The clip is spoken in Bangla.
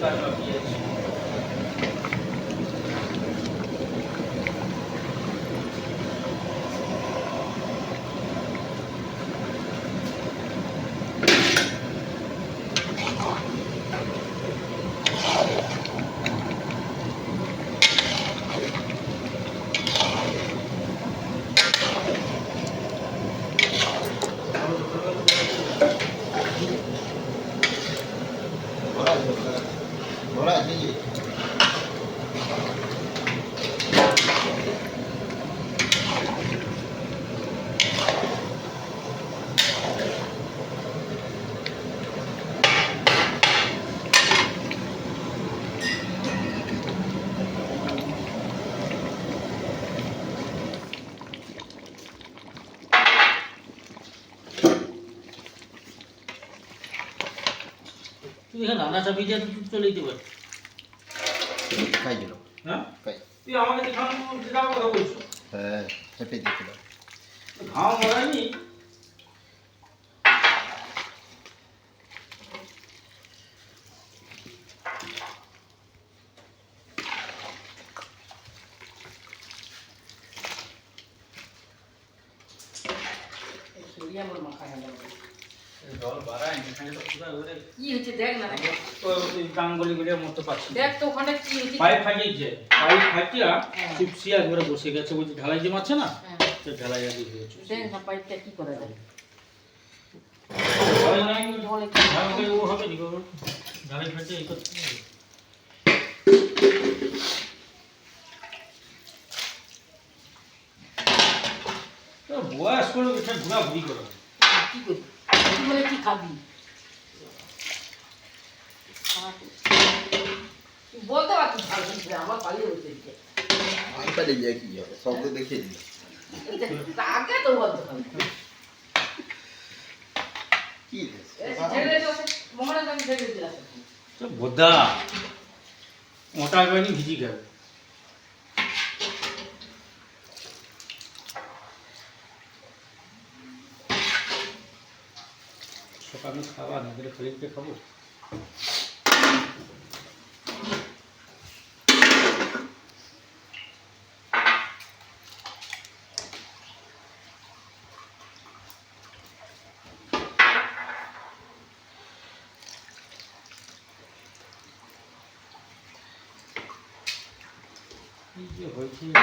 কাজ বাকি আছে। ঘোড়া আছে যে তুই এখানে রান্না চাপিয়ে দিয়ে তুই চলে যেতে পারিস। খাই দিল হ্যাঁ খাই তুই আমাকে দেখানোর কথা বলছো। হ্যাঁ হেঁটে দিয়েছিল ঘাম মরায়নি। জল বাড়ায় এখানে তো পুরো ওরে কি হচ্ছে দেখ না ওই গাঙ্গুলি গুলো মরতে পারছি না। দেখ তো ওখানে কি হচ্ছে পাইপ ফাটিয়েছে, পাইপ ফাটিয়া চিপসিয়া ঘরে বসে গেছে, বলছে ঢালাই যে মারছে না সে ঢালাই আগে হয়েছে। দেখ না পাইপটা কি করে দেখ ঢালাই নাই ঢলে ঢালাই ও হবে নি গো, ঢালাই ফাটিয়ে এই করতে হবে। তো বয়স করে এটা ঘোরাঘুরি করে কি করবি তুই বলে কি খাবি তুই বলতে পারছিস ভালো করে, আমার পালিয়ে হচ্ছে আমি পালিয়ে যাই কি হবে সব তো দেখিয়ে দিল তাকে তো বলতে হবে কি ছেড়ে দে মোহনের আমি ছেড়ে দিলাম তো বোদা মোটা হয়নি ভিজি খাবে। সকালে খাওয়া না দিলে খালিকে খাবো। এই যে হয়েছে